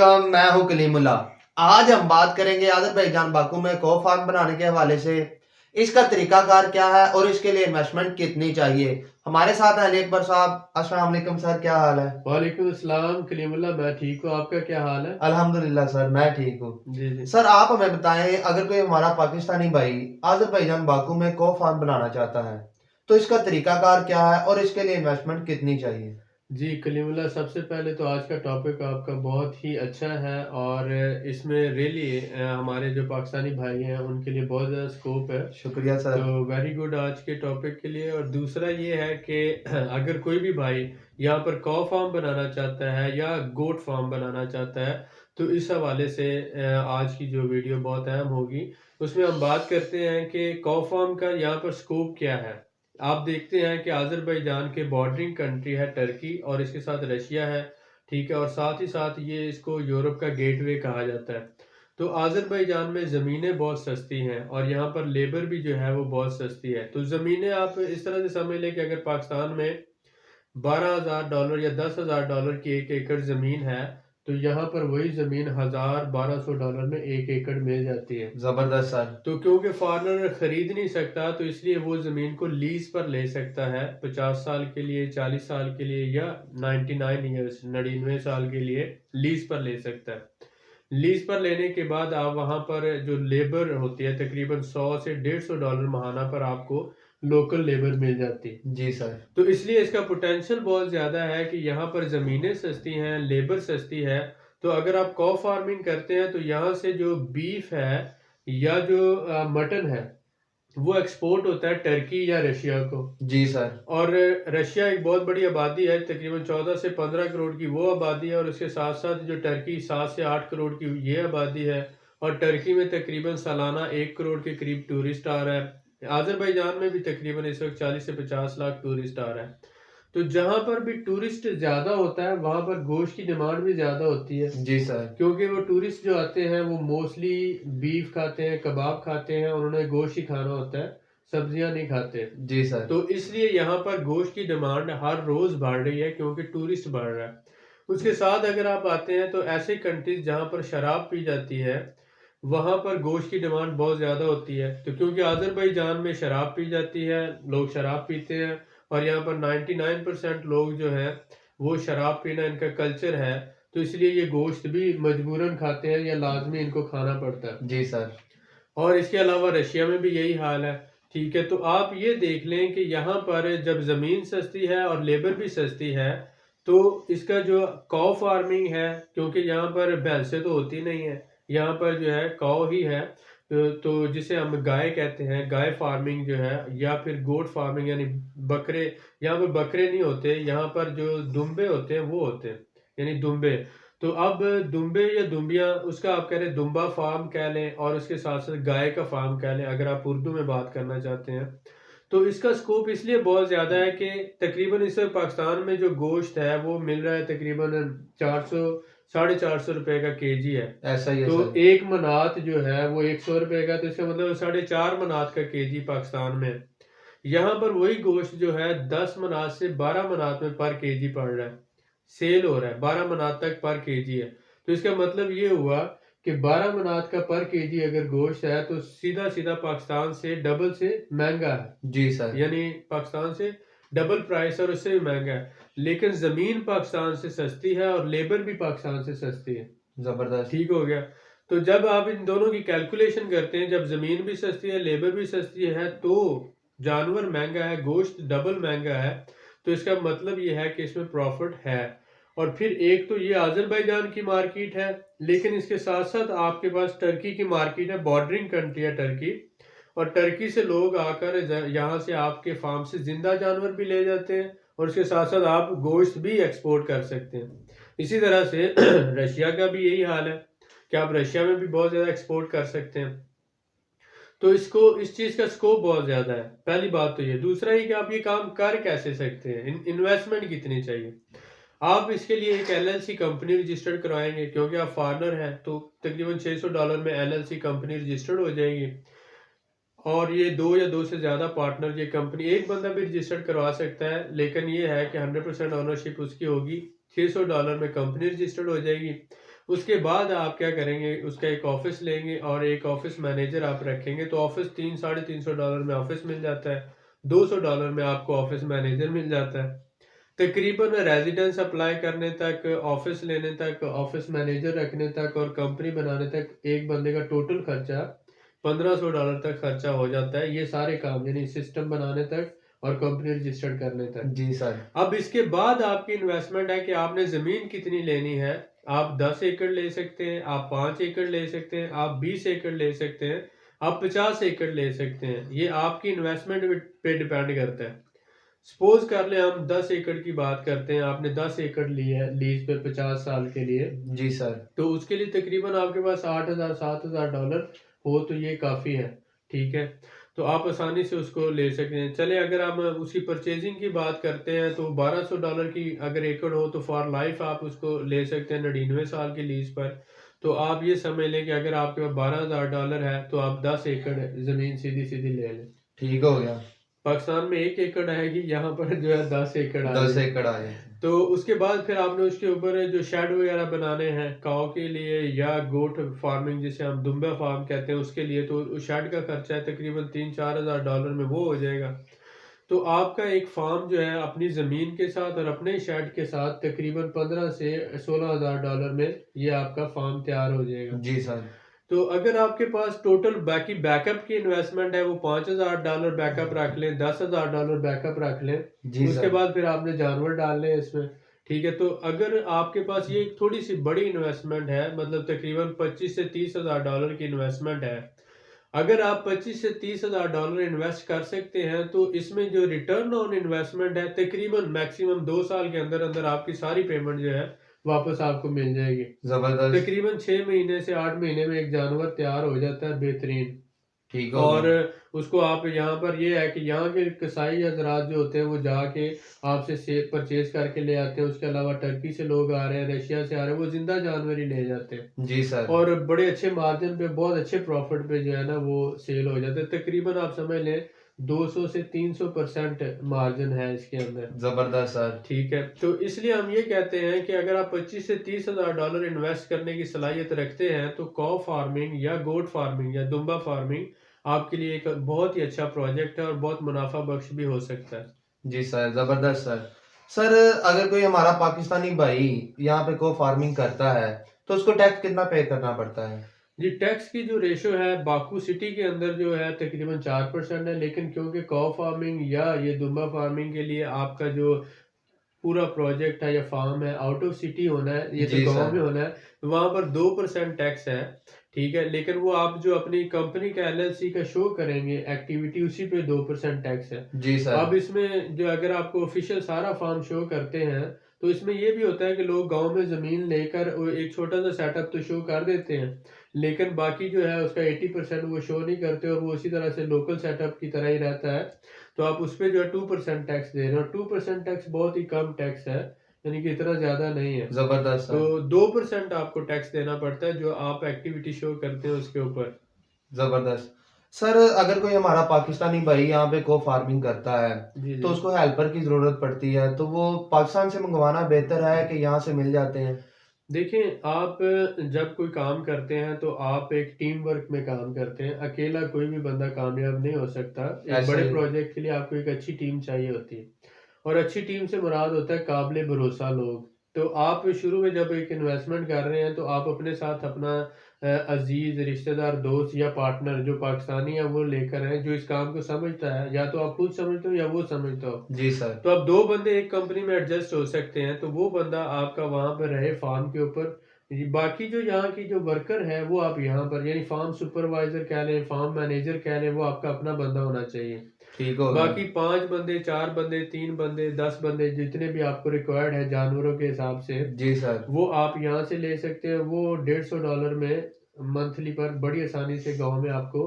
वालेकुम, मैं हूँ कलीमुल्ला। आज हम बात करेंगे अज़रबैजान बाकू में को फार्म बनाने के हवाले से। इसका तरीकाकार क्या है और इसके लिए इन्वेस्टमेंट कितनी चाहिए। हमारे साथ हैं अली अकबर साहब। अस्सलाम वालेकुम सर, क्या हाल है? वालेकुम अस्सलाम कलीमुल्ला, मैं ठीक हूँ। आपका क्या हाल है? अल्हम्दुलिल्लाह सर, मैं ठीक हूँ। जी जी। सर आप हमें बताएं, अगर कोई हमारा पाकिस्तानी भाई अज़रबैजान बाकू में को फार्म बनाना चाहता है, तो इसका तरीकाकार क्या है और इसके लिए इन्वेस्टमेंट कितनी चाहिए? जी कलीमुल्ला, सबसे पहले तो आज का टॉपिक आपका बहुत ही अच्छा है और इसमें रियली हमारे जो पाकिस्तानी भाई हैं उनके लिए बहुत ज़्यादा स्कोप है। शुक्रिया सर। तो वेरी गुड आज के टॉपिक के लिए। और दूसरा ये है कि अगर कोई भी भाई यहाँ पर कॉ फार्म बनाना चाहता है या गोट फार्म बनाना चाहता है, तो इस हवाले से आज की जो वीडियो बहुत अहम होगी। उसमें हम बात करते हैं कि कॉ फार्म का यहाँ पर स्कोप क्या है। आप देखते हैं कि अज़रबैजान के बॉर्डरिंग कंट्री है टर्की और इसके साथ रशिया है, ठीक है, और साथ ही साथ ये इसको यूरोप का गेटवे कहा जाता है। तो अज़रबैजान में ज़मीनें बहुत सस्ती हैं और यहाँ पर लेबर भी जो है वो बहुत सस्ती है। तो ज़मीनें आप इस तरह से समझ लें कि अगर पाकिस्तान में $12,000 या $10,000 की 1 एकड़ ज़मीन है, तो यहाँ पर वही ज़मीन $1,000-1,200 में 1 एकड़ मिल जाती है। जबरदस्त सर। तो क्योंकि फॉरेनर खरीद नहीं सकता, तो इसलिए वो ज़मीन को लीज़ पर ले सकता है 50 साल के लिए, 40 साल के लिए, या 99 ईयर्स 99 साल के लिए लीज़ पर ले सकता है। लीज़ पर लेने के बाद आप वहाँ पर जो लेबर होती है तकरीबन 100 से $150 महाना पर आपको लोकल लेबर मिल जाती है। जी सर। तो इसलिए इसका पोटेंशियल बहुत ज़्यादा है कि यहाँ पर ज़मीनें सस्ती हैं, लेबर सस्ती है। तो अगर आप कॉ फार्मिंग करते हैं तो यहाँ से जो बीफ है या जो मटन है वो एक्सपोर्ट होता है टर्की या रशिया को। जी सर। और रशिया एक बहुत बड़ी आबादी है, तकरीबन 14 से 15 करोड़ की वो आबादी है, और उसके साथ साथ जो टर्की 7 से 8 करोड़ की ये आबादी है। और टर्की में तकरीबन सालाना 1 करोड़ के करीब टूरिस्ट आ रहा है। अज़रबैजान में भी तकरीबन इस वक्त 40 से 50 लाख टूरिस्ट आ रहा है। तो जहाँ पर भी टूरिस्ट ज़्यादा होता है वहाँ पर गोश्त की डिमांड भी ज़्यादा होती है, जी सर। क्योंकि वो टूरिस्ट जो आते हैं वो मोस्टली बीफ खाते हैं, कबाब खाते हैं, और उन्हें गोश्त ही खाना होता है, सब्जियां नहीं खाते। जी सर। तो इसलिए यहाँ पर गोश्त की डिमांड हर रोज़ बढ़ रही है क्योंकि टूरिस्ट बढ़ रहा है। उसके साथ अगर आप आते हैं तो ऐसे कंट्रीज जहाँ पर शराब पी जाती है वहाँ पर गोश्त की डिमांड बहुत ज़्यादा होती है। तो क्योंकि अज़रबैजान में शराब पी जाती है, लोग शराब पीते हैं, और यहाँ पर 99% लोग जो हैं वो शराब पीना इनका कल्चर है। तो इसलिए ये गोश्त भी मजबूरन खाते हैं या लाजमी इनको खाना पड़ता है। जी सर। और इसके अलावा रशिया में भी यही हाल है, ठीक है। तो आप ये देख लें कि यहाँ पर जब ज़मीन सस्ती है और लेबर भी सस्ती है, तो इसका जो कॉ फार्मिंग है, क्योंकि यहाँ पर भैंसें तो होती नहीं है, यहाँ पर जो है कॉ ही है। तो जिसे हम गाय कहते हैं, गाय फार्मिंग जो है, या फिर गोट फार्मिंग यानी बकरे। यहाँ पर बकरे नहीं होते, यहाँ पर जो दुम्बे होते हैं वो होते हैं, यानी दुम्बे। तो अब दुम्बे या दुम्बियाँ, उसका आप कह रहे हैं दुम्बा फार्म कह लें, और उसके साथ साथ गाय का फार्म कह लें, अगर आप उर्दू में बात करना चाहते हैं। तो इसका स्कोप इसलिए बहुत ज़्यादा है कि तकरीबन इस वक्त पाकिस्तान में जो गोश्त है वो मिल रहा है तकरीबन 400 450 रुपए का केजी है। ऐसा ही है तो सर। एक मनात जो है वो 100 रुपए का, तो इसका मतलब 4.5 मनात का केजी पाकिस्तान में है। यहाँ पर वही गोश्त जो है 10 मनात से 12 मनात में पर केजी पड़ रहा है, सेल हो रहा है, 12 मनात तक पर केजी है। तो इसका मतलब ये हुआ कि 12 मनात का पर केजी अगर गोश्त है तो सीधा सीधा पाकिस्तान से डबल से महंगा है, जी सर। यानी पाकिस्तान से डबल प्राइस और उससे भी महंगा है। लेकिन ज़मीन पाकिस्तान से सस्ती है और लेबर भी पाकिस्तान से सस्ती है। जबरदस्त। ठीक हो गया। तो जब आप इन दोनों की कैलकुलेशन करते हैं, जब ज़मीन भी सस्ती है, लेबर भी सस्ती है, तो जानवर महंगा है, गोश्त डबल महंगा है, तो इसका मतलब ये है कि इसमें प्रॉफिट है। और फिर एक तो ये अज़रबैजान की मार्केट है, लेकिन इसके साथ साथ आपके पास टर्की की मार्केट है, बॉर्डरिंग कंट्री है टर्की। और टर्की से लोग आकर यहाँ से आपके फार्म से जिंदा जानवर भी ले जाते हैं, और उसके साथ साथ आप गोश्त भी एक्सपोर्ट कर सकते हैं। इसी तरह से रशिया का भी यही हाल है कि आप रशिया में भी बहुत ज़्यादा एक्सपोर्ट कर सकते हैं। तो इसको इस चीज़ का स्कोप बहुत ज़्यादा है। पहली बात तो ये। दूसरा ये कि आप ये काम कर कैसे सकते हैं, इन्वेस्टमेंट कितनी चाहिए। आप इसके लिए एक एलएलसी कंपनी रजिस्टर्ड करवाएंगे, क्योंकि आप फार्मर हैं, तो तकरीबन $600 में एलएलसी कंपनी रजिस्टर्ड हो जाएगी। और ये दो या दो से ज़्यादा पार्टनर ये कंपनी, एक बंदा भी रजिस्टर्ड करवा सकता है, लेकिन ये है कि 100% ओनरशिप उसकी होगी। $600 में कंपनी रजिस्टर्ड हो जाएगी। उसके बाद आप क्या करेंगे, उसका एक ऑफिस लेंगे और एक ऑफिस मैनेजर आप रखेंगे, तो ऑफिस $300-350 में ऑफिस मिल जाता है, $200 में आपको ऑफिस मैनेजर मिल जाता है। तकरीबन रेजिडेंस अप्लाई करने तक, ऑफिस लेने तक, ऑफिस मैनेजर रखने तक और कंपनी बनाने तक एक बंदे का टोटल खर्चा $1500 तक खर्चा हो जाता है। ये सारे काम यानी सिस्टम बनाने तक और कंपनी रजिस्टर्ड करने तक। जी सर। अब इसके बाद आपकी इन्वेस्टमेंट है कि आपने ज़मीन कितनी लेनी है। आप 10 एकड़ ले सकते हैं, आप 5 एकड़ ले सकते हैं, आप 20 एकड़ ले सकते हैं, आप 50 एकड़ ले सकते हैं। ये आपकी इन्वेस्टमेंट पे डिपेंड करता है। सपोज कर ले हम 10 एकड़ की बात करते हैं, आपने 10 एकड़ ली है लीज पे 50 साल के लिए, जी सर। तो उसके लिए तकरीबन आपके पास $8000-7000 हो तो ये काफ़ी है, ठीक है। तो आप आसानी से उसको ले सकते हैं। चले अगर हम उसकी परचेजिंग की बात करते हैं तो $1200 की अगर एकड़ हो तो फॉर लाइफ आप उसको ले सकते हैं 99 साल की लीज पर। तो आप ये समझ लें कि अगर आपके पास $12000 है तो आप 10 एकड़ ज़मीन सीधी सीधी ले लें। ठीक हो गया। पाकिस्तान में 1 एकड़ आएगी, यहाँ पर जो है 10 एकड़ आ 10 जाएगी। एकड़ आ गए। तो उसके बाद फिर आपने उसके ऊपर जो शेड वगैरह बनाने हैं काऊ के लिए या गोट फार्मिंग जिसे हम दुम्बा फार्म कहते हैं उसके लिए, तो उस शेड का खर्चा है तकरीबन $3-4 हज़ार में वो हो जाएगा। तो आपका एक फार्म जो है अपनी ज़मीन के साथ और अपने शेड के साथ तकरीबन 15 से $16,000 में ये आपका फार्म तैयार हो जाएगा। जी सर। तो अगर आपके पास टोटल बाकी बैकअप की इन्वेस्टमेंट है वो $5000 बैकअप रख लें, $10,000 बैकअप रख लें। जी उसके सर। बाद फिर आपने जानवर डालने हैं इसमें, ठीक है। तो अगर आपके पास ये एक थोड़ी सी बड़ी इन्वेस्टमेंट है, मतलब तकरीबन $25 से $30,000 की इन्वेस्टमेंट है, अगर आप $25 से $30,000 इन्वेस्ट कर सकते हैं तो इसमें जो रिटर्न ऑन इन्वेस्टमेंट है तकरीबन मैक्सिमम 2 साल के अंदर अंदर आपकी सारी पेमेंट जो है वापस आपको मिल जाएगी। जबरदस्त। तकरीबन 6 महीने से 8 महीने में एक जानवर तैयार हो जाता है बेहतरीन। ठीक हो और गया। उसको आप यहाँ पर ये है कि यहाँ के कसाई हजरात जो होते हैं वो जाके आपसे सेब परचेज करके ले आते हैं। उसके अलावा टर्की से लोग आ रहे हैं, रशिया से आ रहे हैं, वो जिंदा जानवर ही ले जाते हैं जी सर। और बड़े अच्छे मार्जिन पे, बहुत अच्छे प्रॉफिट पे जो है ना वो सेल हो जाते हैं। तकरीबन आप समझ लें 200 से 300% मार्जिन है इसके अंदर। जबरदस्त सर। ठीक है, तो इसलिए हम ये कहते हैं कि अगर आप 25 से $30,000 इन्वेस्ट करने की सलाहियत रखते हैं तो कॉ फार्मिंग या गोट फार्मिंग या दुम्बा फार्मिंग आपके लिए एक बहुत ही अच्छा प्रोजेक्ट है और बहुत मुनाफा बख्श भी हो सकता है। जी सर, जबरदस्त सर। सर अगर कोई हमारा पाकिस्तानी भाई यहाँ पे को फार्मिंग करता है तो उसको टैक्स कितना पे करना पड़ता है? जी, टैक्स की जो रेशो है बाकू सिटी के अंदर जो है तकरीबन 4% है, लेकिन क्योंकि कॉ फार्मिंग या ये दुम्बा फार्मिंग के लिए आपका जो पूरा प्रोजेक्ट है या फार्म है आउट ऑफ सिटी होना है, ये तो जी गांव सर। में होना है, तो वहां पर 2% टैक्स है, ठीक है। लेकिन वो आप जो अपनी कंपनी का एलएलसी का शो करेंगे एक्टिविटी, उसी पे 2% टैक्स है। जी सर। अब इसमें जो अगर आपको ऑफिशियल सारा फार्म शो करते हैं तो इसमें ये भी होता है कि लोग गांव में ज़मीन लेकर वो एक छोटा सा सेटअप तो शो कर देते हैं, लेकिन बाकी जो है उसका 80% वो शो नहीं करते और वो उसी तरह से लोकल सेटअप की तरह ही रहता है। तो आप उस पे जो है 2% टैक्स दे रहे हैं और 2% टैक्स बहुत ही कम टैक्स है, यानी कि इतना ज़्यादा नहीं है। जबरदस्त तो सर। 2% आपको टैक्स देना पड़ता है जो आप एक्टिविटी शो करते हैं उसके ऊपर। जबरदस्त सर। अगर कोई हमारा पाकिस्तानी भाई यहाँ पे को फार्मिंग करता है जी तो जी। उसको हेल्पर की जरूरत पड़ती है, तो वो पाकिस्तान से मंगवाना बेहतर है कि यहाँ से मिल जाते हैं? देखिए, आप जब कोई काम करते हैं तो आप एक टीम वर्क में काम करते हैं। अकेला कोई भी बंदा कामयाब नहीं हो सकता। एक ऐसा बड़े ही। प्रोजेक्ट के लिए आपको एक अच्छी टीम चाहिए होती है और अच्छी टीम से मुराद होता है काबिल भरोसा लोग। तो आप शुरू में जब एक इन्वेस्टमेंट कर रहे हैं तो आप अपने साथ अपना अजीज रिश्तेदार दोस्त या पार्टनर जो पाकिस्तानी है वो लेकर आए, जो इस काम को समझता है, या तो आप खुद समझते हो या वो समझता हो। जी सर। तो अब 2 बंदे एक कंपनी में एडजस्ट हो सकते हैं, तो वो बंदा आपका वहाँ पर रहे फार्म के ऊपर। ये बाकी जो यहाँ की जो वर्कर है वो आप यहाँ पर यानी फार्म सुपरवाइजर कह लें, फार्म मैनेजर कह लें, वो आपका अपना बंदा होना चाहिए। ठीक हो गया। बाकी 5 बंदे, 4 बंदे, 3 बंदे, 10 बंदे जितने भी आपको रिक्वायर्ड है जानवरों के हिसाब से, जी सर। वो आप यहाँ से ले सकते हैं। वो $150 में मंथली पर बड़ी आसानी से गाँव में आपको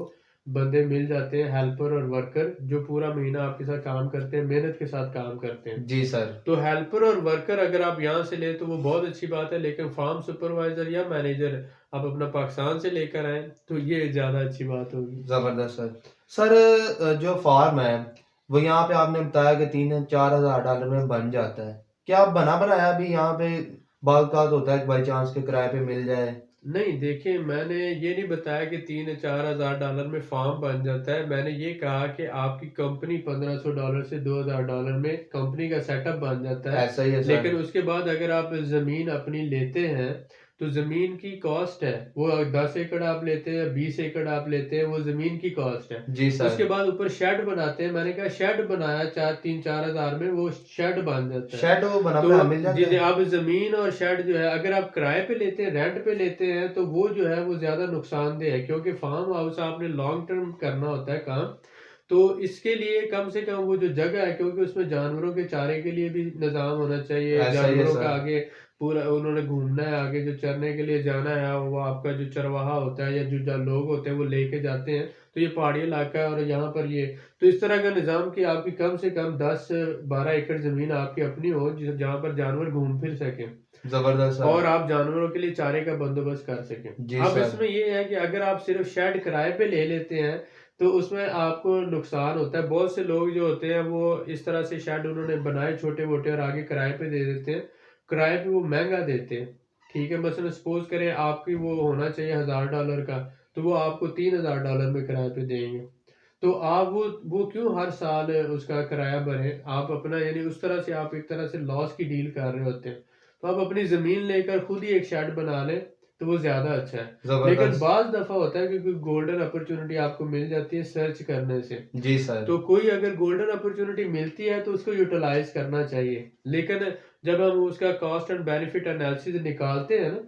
बंदे मिल जाते हैं, हेल्पर और वर्कर जो पूरा महीना आपके साथ काम करते हैं, मेहनत के साथ काम करते हैं। जी सर। तो हेल्पर और वर्कर अगर आप यहाँ से ले तो वो बहुत अच्छी बात है, लेकिन फार्म सुपरवाइजर या मैनेजर आप अपना पाकिस्तान से लेकर आए तो ये ज़्यादा अच्छी बात होगी। जबरदस्त सर। सर जो फार्म है वो यहाँ पे आपने बताया कि $3-4 हज़ार में बन जाता है, क्या आप बना बनाया भी यहाँ पे बावकात होता है कि बाई चांस के किराए पे मिल जाए। नहीं, देखिए मैंने ये नहीं बताया कि 3-4 हज़ार डॉलर में फार्म बन जाता है। मैंने ये कहा कि आपकी कंपनी $1500 से $2000 में कंपनी का सेटअप बन जाता है। ऐसा ही है लेकिन सर। उसके बाद अगर आप ज़मीन अपनी लेते हैं, तो ज़मीन की कॉस्ट है, वो 10 एकड़ आप लेते हैं, 20 एकड़ आप लेते हैं, वो ज़मीन की कॉस्ट है। जी उसके सर। बाद ऊपर शेड बनाते हैं, मैंने कहा शेड बनाया 4-3-4 हज़ार में वो शेड बन जाता है। शेड वो बना तो बनाया मिल जी, जाता जी, है? अब ज़मीन और शेड जो है अगर आप किराए पे लेते हैं, रेंट पे लेते हैं तो वो जो है वो ज़्यादा नुकसानदेह है क्योंकि फार्म हाउस आपने लॉन्ग टर्म करना होता है काम। तो इसके लिए कम से कम वो जो जगह है क्योंकि उसमें जानवरों के चारे के लिए भी निज़ाम होना चाहिए, ऐसा ही है जानवरों का सर। आगे पूरा उन्होंने घूमना है, आगे जो चरने के लिए जाना है, वो आपका जो चरवाहा होता है या जो लोग होते हैं वो लेके जाते हैं। तो ये पहाड़ी इलाका है और यहाँ पर ये तो इस तरह का निज़ाम कि आपकी कम से कम 10-12 एकड़ ज़मीन आपकी अपनी हो जहाँ पर जानवर घूम फिर सकें ज़बरदस्त और सर। आप जानवरों के लिए चारे का बंदोबस्त कर सकें। जी अब सर। इसमें ये है कि अगर आप सिर्फ शेड किराए पे ले लेते हैं, तो उसमें आपको नुकसान होता है। बहुत से लोग जो होते हैं वो इस तरह से शेड उन्होंने बनाए छोटे-मोटे और आगे किराए पे दे देते हैं। किराए पे वो महँगा देते हैं, ठीक है? मसलन सपोज़ करें आपकी वो होना चाहिए $1000 का, तो वो आपको $3000 में किराए पे देंगे। तो आप वो क्यों हर साल उसका किराया भरें? आप अपना यानी उस तरह से आप एक तरह से लॉस की डील कर रहे होते हैं। तो आप अपनी ज़मीन लेकर खुद ही एक शेड बना लें, तो वो ज़्यादा अच्छा है। लेकिन ज़बरदस्त। बाज़ दफ़ा होता है कि कोई गोल्डन अपॉर्च्युनिटी आपको मिल जाती है सर्च करने से। जी सर। तो कोई अगर गोल्डन अपॉर्च्युनिटी मिलती है तो उसको यूटिलाइज़ करना चाहिए। लेकिन जब हम उसका कॉस्ट एंड बेनिफिट एनालिसिस निकालते हैं ना,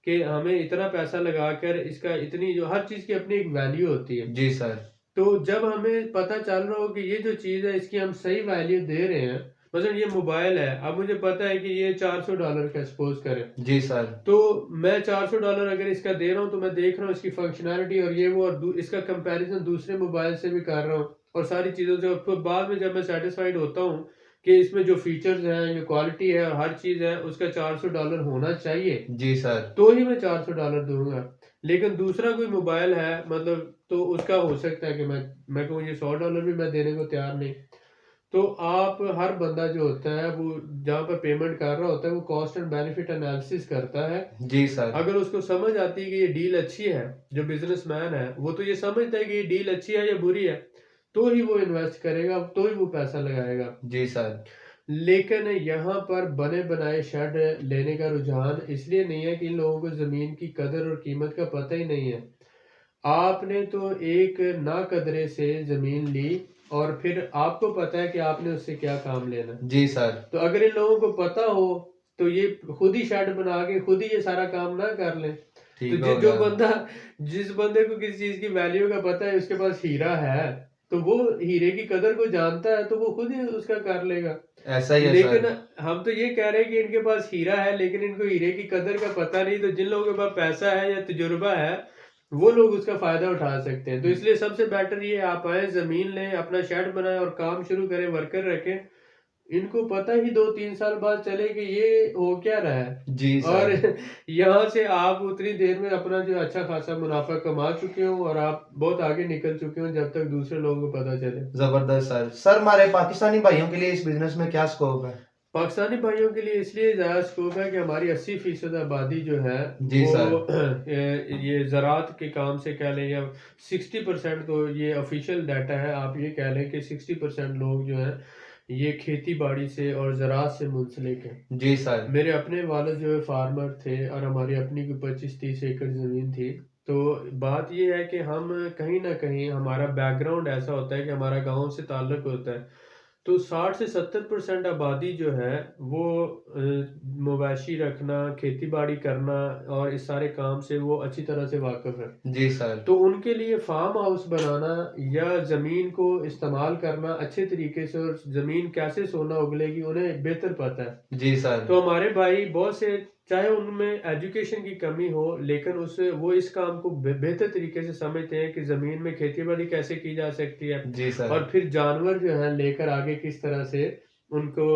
कि हमें इतना पैसा लगाकर इसका इतनी जो हर चीज़ की अपनी एक वैल्यू होती है। जी सर। तो जब हमें पता चल रहा हो कि ये जो चीज़ है इसकी हम सही वैल्यू दे रहे हैं, मतलब ये मोबाइल है, अब मुझे पता है कि ये $400 का सपोज़ करें, जी सर। तो मैं $400 अगर इसका दे रहा हूँ तो मैं देख रहा हूँ इसकी फंक्शनैलिटी और ये वो और इसका कंपैरिज़न दूसरे मोबाइल से भी कर रहा हूँ और सारी चीज़ों से और फिर बाद में जब मैं सैटिस्फाइड होता हूँ कि इसमें जो फीचर्स हैं, जो क्वालिटी है, हर चीज़ है, उसका $400 होना चाहिए। जी सर। तो ही मैं $400 दूँगा। लेकिन दूसरा कोई मोबाइल है मतलब तो उसका हो सकता है कि मैं कहूँ ये $100 भी मैं देने को तैयार नहीं। तो आप हर बंदा जो होता है वो जहाँ पर पेमेंट कर रहा होता है वो कॉस्ट एंड बेनिफिट एनालिसिस करता है। जी सर। अगर उसको समझ आती है कि ये डील अच्छी है, जो बिज़नेसमैन है वो तो ये समझता है कि ये डील अच्छी है या बुरी है, तो ही वो इन्वेस्ट करेगा, तो ही वो पैसा लगाएगा। जी सर। लेकिन यहाँ पर बने-बनाए शेड लेने का रुझान इसलिए नहीं है कि इन लोगों को ज़मीन की कदर और कीमत का पता ही नहीं है। आपने तो एक नाकदरे से ज़मीन ली और फिर आपको पता है कि आपने उससे क्या काम लेना है। जी सर। तो अगर इन लोगों को पता हो, तो ये खुद ही शेड बना के खुद ही ये सारा काम ना कर लें। तो ठीक हो जो गया। बंदा जिस बंदे को किसी चीज़ की वैल्यू का पता है, उसके पास हीरा है, तो वो हीरे की कदर को जानता है, तो वो खुद ही उसका कर लेगा। ऐसा ही है लेकिन सर। हम तो ये कह रहे हैं कि इनके पास हीरा है, लेकिन इनको हीरे की कदर का पता नहीं, तो जिन लोगों के पास पैसा है या तजुर्बा है, वो लोग उसका फ़ायदा उठा सकते हैं। तो इसलिए सबसे बेटर ये आप आएँ, ज़मीन लें, अपना शेड बनाएँ और काम शुरू करें, वर्कर रखें। इनको पता ही 2-3 साल बाद चले कि ये हो क्या रहा है जी और सर। यहाँ से आप उतनी देर में अपना जो अच्छा खासा मुनाफ़ा कमा चुके हो और आप बहुत आगे निकल चुके हो जब तक दूसरे लोगों को पता चले। ज़बरदस्त सर। सर हमारे पाकिस्तानी भाइयों के लिए इस बिज़नेस में क्या स्कोप है? पाकिस्तानी भाइयों के लिए इसलिए ज़्यादा स्कोप है कि हमारी 80% आबादी जो है जी वो सर। ये ज़राअत के काम से कह लें या 60% तो ये ऑफ़िशियल डाटा है, आप ये कह लें कि 60% लोग जो हैं ये खेती-बाड़ी से और ज़राअत से मुंसलिक हैं। जी सर। मेरे अपने वालिद जो है फार्मर थे और हमारी अपनी कोई 25-30 एकड़ ज़मीन थी। तो बात ये है कि हम कहीं न कहीं हमारा बैकग्राउंड ऐसा होता है कि हमारा गाँव से ताल्लुक़ होता है। तो 60 से 70% आबादी जो है वो मवेशी रखना, खेती-बाड़ी करना और इस सारे काम से वो अच्छी तरह से वाकिफ़ है। जी सर। तो उनके लिए फार्म हाउस बनाना या ज़मीन को इस्तेमाल करना अच्छे तरीके से और ज़मीन कैसे सोना उगलेगी उन्हें बेहतर पता है। जी सर। तो हमारे भाई बहुत से चाहे उनमें एजुकेशन की कमी हो लेकिन उससे वो इस काम को बेहतर तरीके से समझते हैं कि ज़मीन में खेती-बाड़ी कैसे की जा सकती है जी सर। और फिर जानवर जो हैं लेकर आगे किस तरह से उनको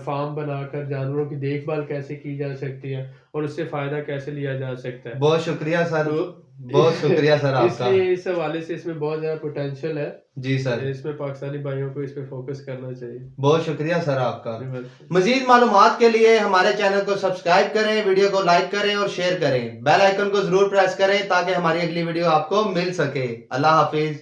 फार्म बनाकर जानवरों की देखभाल कैसे की जा सकती है और उससे फ़ायदा कैसे लिया जा सकता है। बहुत शुक्रिया सर। तो बहुत शुक्रिया सर आपका। इसलिए इस हवाले से इसमें बहुत ज़्यादा पोटेंशियल है। जी सर, इसमें पाकिस्तानी भाइयों को इस पे फोकस करना चाहिए। बहुत शुक्रिया सर आपका। वेलकम। मजीद मालूमात के लिए हमारे चैनल को सब्सक्राइब करें, वीडियो को लाइक करें और शेयर करें। बेल आइकन को जरूर प्रेस करें ताकि हमारी अगली वीडियो आपको मिल सके। अल्लाह हाफिज।